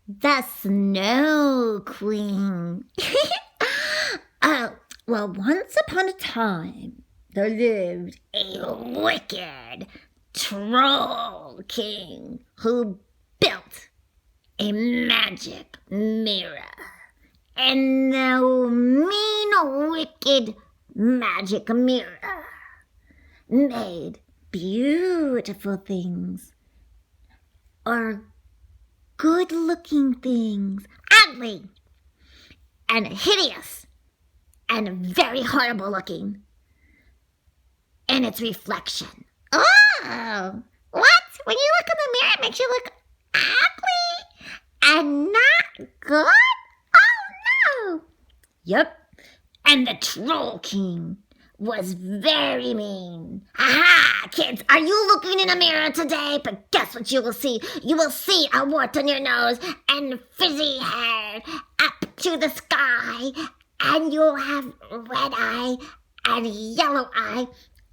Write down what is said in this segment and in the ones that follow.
The Snow Queen. Well, once upon a time, there lived a wicked troll king who built a magic mirror. And the mean, wicked magic mirror made beautiful things or good-looking things, ugly and hideous and very horrible looking in its reflection. Oh, what? When you look in the mirror, it makes you look ugly and not good? Oh, no. Yep. And the Troll King was very mean. Aha, kids, are you looking in a mirror today? But guess what you will see? You will see a wart on your nose and frizzy hair up to the sky. And you'll have red eye and yellow eye.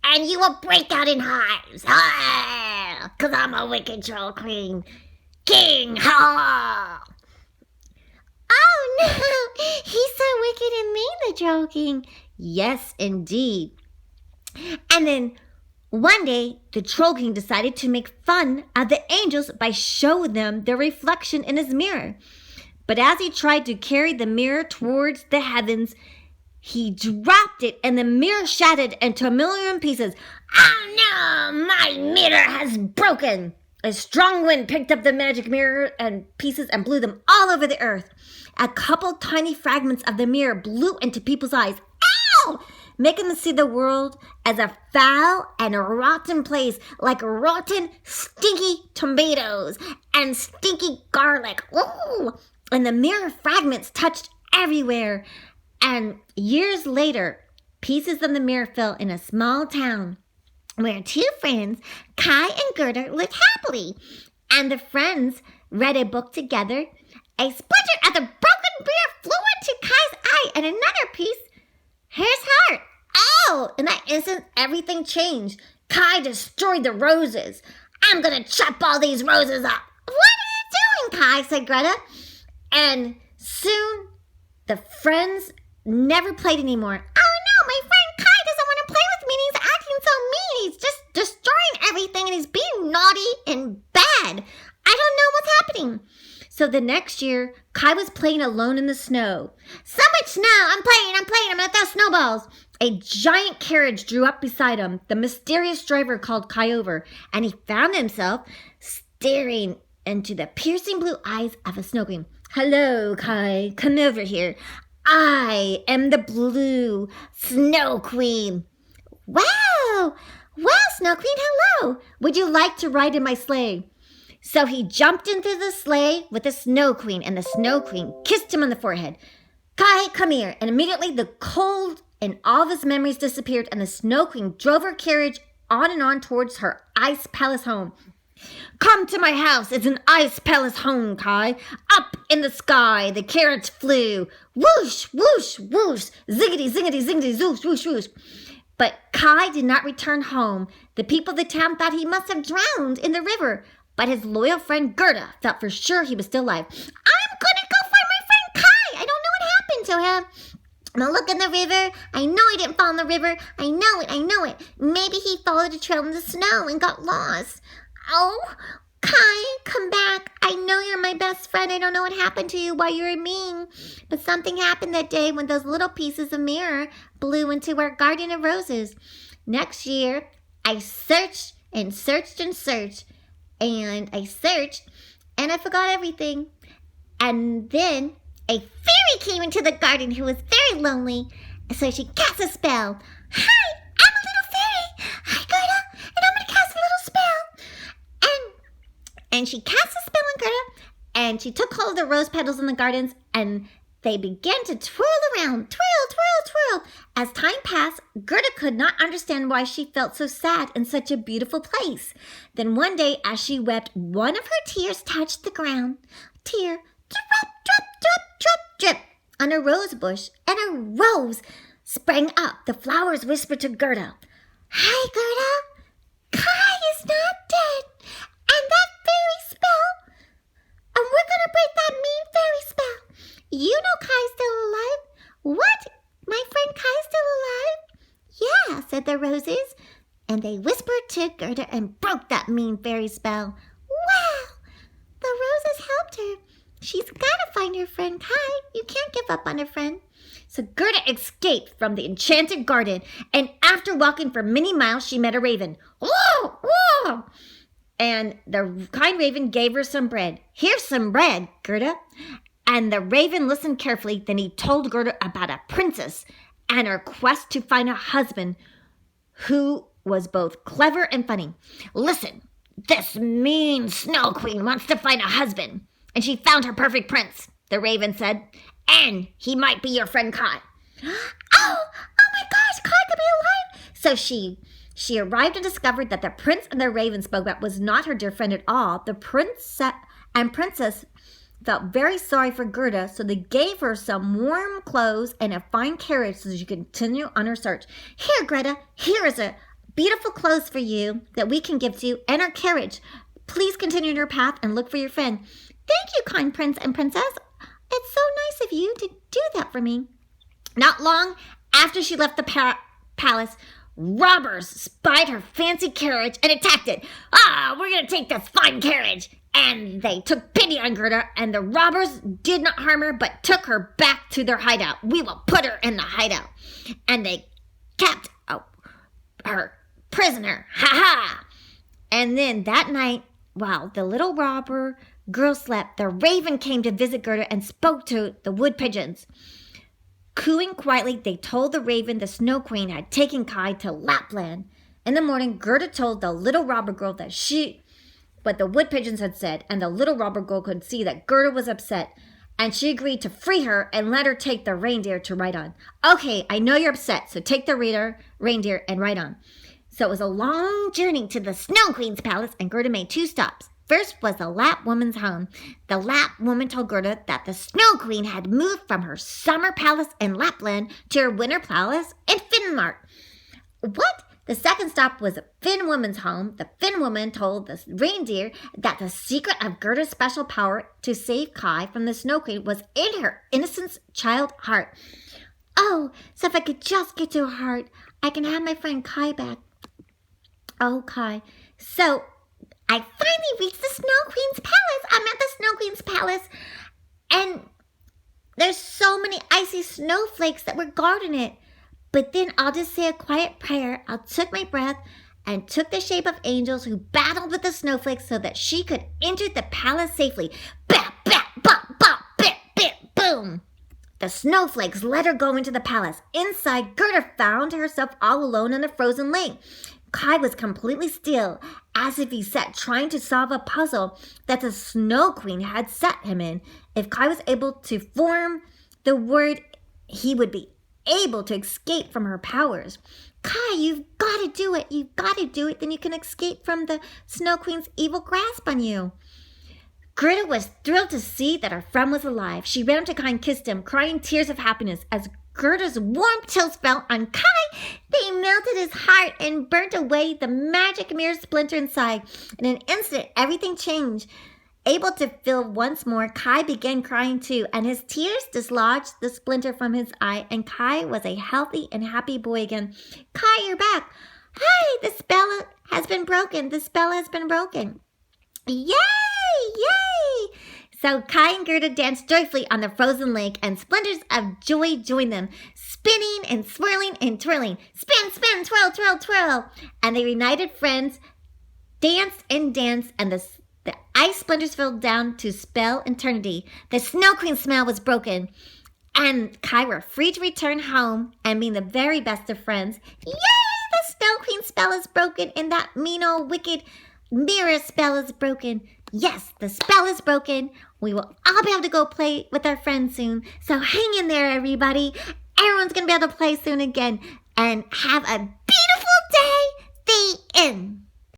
And you will break out in hives. Ah, 'cause I'm a wicked troll queen. King, ha! Oh, no! He's so wicked and mean, the Troll King. Yes, indeed. And then one day, the Troll King decided to make fun of the angels by showing them their reflection in his mirror. But as he tried to carry the mirror towards the heavens, he dropped it and the mirror shattered into a million pieces. Oh no, my mirror has broken! A strong wind picked up the magic mirror and pieces and blew them all over the earth. A couple tiny fragments of the mirror blew into people's eyes, making them see the world as a foul and rotten place, like rotten, stinky tomatoes and stinky garlic. Ooh! And the mirror fragments touched everywhere. And years later, pieces of the mirror fell in a small town where two friends, Kai and Gerda, lived happily. And the friends read a book together. A splinter of the broken mirror flew into Kai's eye, and another piece his heart. Oh, in that instant, everything changed. Kai destroyed the roses. I'm going to chop all these roses up. What are you doing, Kai? Said Greta. And soon, the friends never played anymore. Oh, no, my friend Kai doesn't want to play with me, and he's acting so mean. He's just destroying everything, and he's being naughty and bad. I don't know what's happening. So the next year, Kai was playing alone in the snow. So much snow! I'm playing, I'm gonna throw snowballs. A giant carriage drew up beside him. The mysterious driver called Kai over, and he found himself staring into the piercing blue eyes of a snow queen. Hello, Kai. Come over here. I am the blue snow queen. Wow! Wow, Snow Queen, hello! Would you like to ride in my sleigh? So he jumped into the sleigh with the Snow Queen, and the Snow Queen kissed him on the forehead. Kai, come here. And immediately the cold and all of his memories disappeared, and the Snow Queen drove her carriage on and on towards her ice palace home. Come to my house. It's an ice palace home, Kai. Up in the sky, the carriage flew. Whoosh, whoosh, whoosh. Ziggity, ziggity, ziggity, zoosh, whoosh, whoosh. But Kai did not return home. The people of the town thought he must have drowned in the river. But his loyal friend Gerda felt for sure he was still alive. I'm gonna go find my friend Kai. I don't know what happened to him. I'm gonna look in the river. I know he didn't fall in the river. I know it. Maybe he followed a trail in the snow and got lost. Oh, Kai, come back. I know you're my best friend. I don't know what happened to you while you were mean. But something happened that day when those little pieces of mirror blew into our garden of roses. Next year, I searched and searched and searched. And I searched, and I forgot everything. And then a fairy came into the garden who was very lonely. So she cast a spell. Hi, I'm a little fairy. Hi, Gerda, and I'm going to cast a little spell. And she cast a spell on Gerda, and she took hold of the rose petals in the gardens, and they began to twirl around. Twirl, twirl, twirl. As time passed, Gerda could not understand why she felt so sad in such a beautiful place. Then one day, as she wept, one of her tears touched the ground. Tear, drop, drop, drop, drop, drip, on a rose bush, and a rose sprang up. The flowers whispered to Gerda, Hi, Gerda. Kai is not dead. And that fairy spell, and we're going to break that and they whispered to Gerda and broke that mean fairy spell. Wow! The roses helped her. She's gotta find her friend Kai. You can't give up on her friend. So Gerda escaped from the enchanted garden, and after walking for many miles, she met a raven. Whoa! Whoa! And the kind raven gave her some bread. Here's some bread, Gerda. And the raven listened carefully. Then he told Gerda about a princess and her quest to find a husband who was both clever and funny. Listen, this mean Snow Queen wants to find a husband, and she found her perfect prince, the raven said, and he might be your friend Kai. Oh my gosh, Kai could be alive. So she arrived and discovered that the prince and the raven spoke about was not her dear friend at all. The prince and princess felt very sorry for Gerda, so they gave her some warm clothes and a fine carriage so she could continue on her search. Here, Greta, here is a beautiful clothes for you that we can give to you and our carriage. Please continue your path and look for your friend. Thank you, kind prince and princess. It's so nice of you to do that for me. Not long after she left the palace, robbers spied her fancy carriage and attacked it. We're going to take this fine carriage. And they took pity on Gerda, and the robbers did not harm her, but took her back to their hideout. We will put her in the hideout. And they kept her prisoner. Ha-ha! And then that night, while the little robber girl slept, the raven came to visit Gerda and spoke to the wood pigeons. Cooing quietly, they told the raven the Snow Queen had taken Kai to Lapland. In the morning, Gerda told the little robber girl what the wood pigeons had said, and the little robber girl could see that Gerda was upset, and she agreed to free her and let her take the reindeer to ride on. Okay, I know you're upset, so take the reindeer and ride on. So it was a long journey to the Snow Queen's palace, and Gerda made 2 stops. First was the Lapp woman's home. The Lapp woman told Gerda that the Snow Queen had moved from her summer palace in Lapland to her winter palace in Finnmark. What? The second stop was a Finn woman's home. The Finn woman told the reindeer that the secret of Gerda's special power to save Kai from the Snow Queen was in her innocent child heart. Oh, so if I could just get to her heart, I can have my friend Kai back. Oh, Kai. So I finally reached the Snow Queen's palace. I'm at the Snow Queen's palace, and there's so many icy snowflakes that were guarding it. But then I'll just say a quiet prayer. I took my breath and took the shape of angels who battled with the snowflakes so that she could enter the palace safely. Bap, bap, bop, bop, bip, bip, boom. The snowflakes let her go into the palace. Inside, Gerda found herself all alone in a frozen lake. Kai was completely still, as if he sat trying to solve a puzzle that the Snow Queen had set him in. If Kai was able to form the word, he would be able to escape from her powers. Kai, you've got to do it. You've got to do it. Then you can escape from the Snow Queen's evil grasp on you. Gerda was thrilled to see that her friend was alive. She ran up to Kai and kissed him, crying tears of happiness. As Gerda's warm chills fell on Kai, they melted his heart and burnt away the magic mirror splinter inside. In an instant, everything changed. Able to feel once more, Kai began crying too, and his tears dislodged the splinter from his eye, and Kai was a healthy and happy boy again. Kai, you're back. Hi, the spell has been broken. The spell has been broken. Yay! Yay! So Kai and Gerda danced joyfully on the frozen lake, and splinters of joy joined them, spinning and swirling and twirling. Spin, spin, twirl, twirl, twirl. And the reunited friends danced and danced, and the ice splinters fell down to spell eternity. The Snow Queen's smile was broken, and Kai were free to return home and being the very best of friends. Yay! The Snow Queen's spell is broken, and that mean old wicked mirror spell is broken. Yes, the spell is broken. We will all be able to go play with our friends soon. So hang in there, everybody. Everyone's going to be able to play soon again. And have a beautiful day. The end.